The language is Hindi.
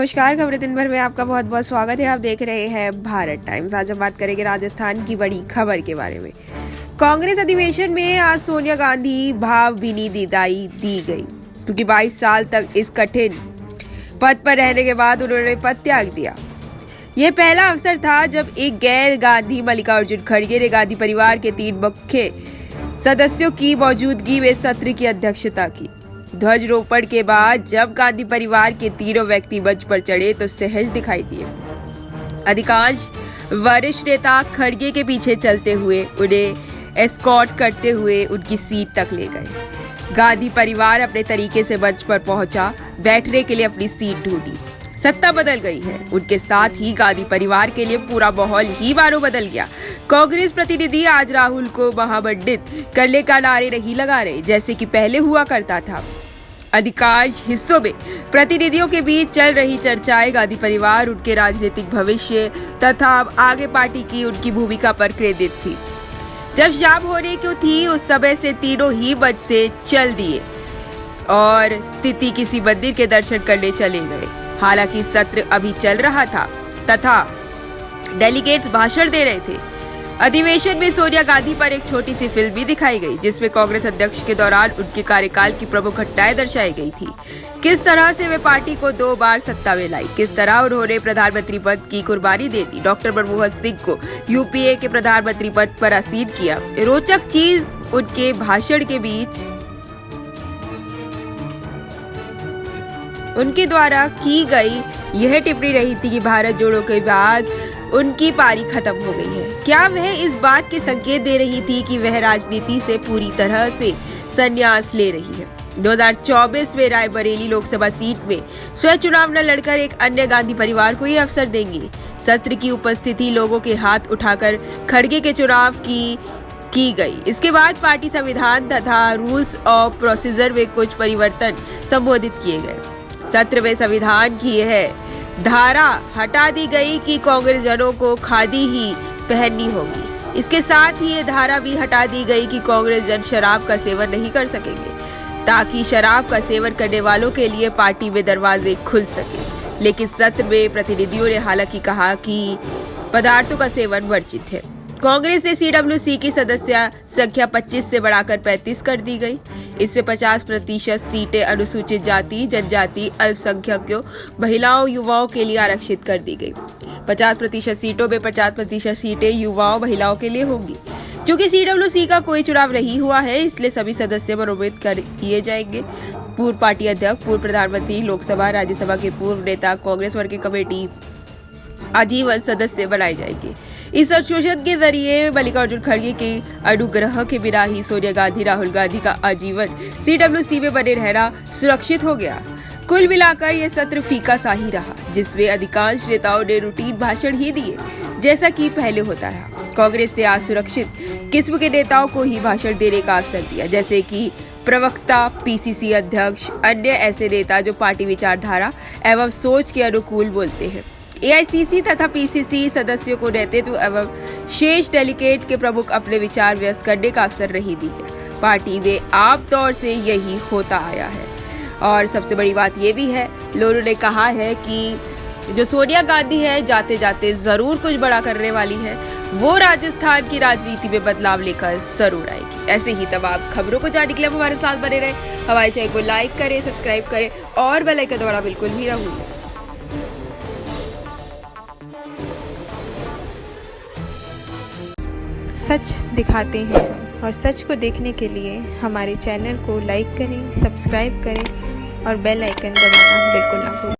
नमस्कार, खबरें दिन भर में आपका बहुत बहुत स्वागत है। आप देख रहे हैं भारत टाइम्स। आज हम बात करेंगे राजस्थान की बड़ी खबर के बारे में। कांग्रेस अधिवेशन में आज सोनिया गांधी भावभीनी विदाई दी गई, क्योंकि 22 साल तक इस कठिन पद पर रहने के बाद उन्होंने पद त्याग दिया। यह पहला अवसर था जब एक गैर गांधी मल्लिकार्जुन खड़गे ने गांधी परिवार के 3 मुख्य सदस्यों की मौजूदगी में सत्र की अध्यक्षता की। ध्वजारोपण के बाद जब गांधी परिवार के तीनों व्यक्ति मंच पर चढ़े तो सहज दिखाई दिए। अधिकांश वरिष्ठ नेता खड़गे के पीछे चलते हुए उन्हें एस्कॉर्ट करते हुए उनकी सीट तक ले गए। गांधी परिवार अपने तरीके से मंच पर पहुंचा, बैठने के लिए अपनी सीट ढूंढी। सत्ता बदल गई है, उनके साथ ही गांधी परिवार के लिए पूरा माहौल ही मानो बदल गया। कांग्रेस प्रतिनिधि आज राहुल को महामंडित करने का नारे नहीं लगा रहे, जैसे कि पहले हुआ करता था। अधिकांश हिस्सों में प्रतिनिधियों के बीच चल रही चर्चाएं गांधी परिवार, उनके राजनीतिक भविष्य तथा आगे पार्टी की उनकी भूमिका पर केंद्रित थी। जब शाम होने की थी उस समय से तीनों ही मंच से चल दिए और स्थिति किसी मंदिर के दर्शन करने चले गए। हालांकि सत्र अभी चल रहा था तथा डेलीगेट्स भाषण दे रहे थे। अधिवेशन में सोनिया गांधी पर एक छोटी सी फिल्म भी दिखाई गई, जिसमें कांग्रेस अध्यक्ष के दौरान उनके कार्यकाल की प्रमुख घटनाएं दर्शाई गई थी। किस तरह से वे पार्टी को 2 बार सत्ता में लाई, किस तरह उन्होंने प्रधानमंत्री पद की कुर्बानी दे दी, डॉक्टर मनमोहन सिंह को यूपीए के प्रधानमंत्री पद पर आसीन किया। रोचक चीज उनके भाषण के बीच उनके द्वारा की गई यह टिप्पणी रही थी कि भारत जोड़ो के बाद उनकी पारी खत्म हो गई है। क्या वह इस बात के संकेत दे रही थी कि वह राजनीति से पूरी तरह से संन्यास ले रही है। 2024 में रायबरेली लोकसभा सीट में स्वयं चुनाव न लड़कर एक अन्य गांधी परिवार को ये अवसर देंगे। सत्र की उपस्थिति लोगों के हाथ उठाकर खड़गे के चुनाव की गई। इसके बाद पार्टी संविधान तथा रूल्स ऑफ प्रोसीजर में कुछ परिवर्तन संबोधित किए गए। सत्र में संविधान की यह धारा हटा दी गई कि कांग्रेस जनों को खादी ही पहननी होगी। इसके साथ ही ये धारा भी हटा दी गई कि कांग्रेस जन शराब का सेवन नहीं कर सकेंगे, ताकि शराब का सेवन करने वालों के लिए पार्टी में दरवाजे खुल सके। लेकिन सत्र में प्रतिनिधियों ने हालांकि कहा कि पदार्थों का सेवन वर्जित है। कांग्रेस ने सीडब्ल्यूसी की सदस्य संख्या 25 से बढ़ाकर 35 कर दी गई। इसमें 50% सीटें अनुसूचित जाति, जनजाति, अल्पसंख्यकों, महिलाओं, युवाओं के लिए आरक्षित कर दी गई। 50% सीटों में 50% सीटें युवाओं, महिलाओं के लिए होंगी। क्योंकि सीडब्ल्यूसी का कोई चुनाव नहीं हुआ है, इसलिए सभी सदस्य मनोनीत कर किए जाएंगे। पूर्व पार्टी अध्यक्ष, पूर्व प्रधानमंत्री, लोकसभा, राज्यसभा के पूर्व नेता, कांग्रेस वर्किंग कमेटी आजीवन सदस्य बनाए जाएंगे। इस संशोधन के जरिए मल्लिकार्जुन खड़गे के अनुग्रह के बिना ही सोनिया गांधी, राहुल गांधी का आजीवन सीडब्ल्यूसी में बने रहना सुरक्षित हो गया। कुल मिलाकर यह सत्र फीका सा ही रहा, जिसमें अधिकांश नेताओं ने रूटीन भाषण ही दिए, जैसा कि पहले होता रहा। कांग्रेस ने आज सुरक्षित किस्म के नेताओं को ही भाषण देने का अवसर दिया, जैसे कि प्रवक्ता, पीसीसी अध्यक्ष, अन्य ऐसे नेता जो पार्टी विचारधारा एवं सोच के अनुकूल बोलते हैं। एआईसीसी तथा पीसीसी सदस्यों को नेतृत्व एवं शेष डेलीगेट के प्रमुख अपने विचार व्यक्त करने का अवसर नहीं दी है। पार्टी में आमतौर से यही होता आया है। और सबसे बड़ी बात ये भी है, लोगों ने कहा है कि जो सोनिया गांधी है जाते जाते जरूर कुछ बड़ा करने वाली है। वो राजस्थान की राजनीति में बदलाव लेकर जरूर आएगी। ऐसे ही तमाम खबरों को जानने के लिए हमारे साथ बने रहे। हमारे चैनल को लाइक करें, सब्सक्राइब करें और बेल आइकन दबाना बिल्कुल भी ना भूलें। सच दिखाते हैं और सच को देखने के लिए हमारे चैनल को लाइक करें, सब्सक्राइब करें और बेल आइकन दबाना बिल्कुल ना भूलें।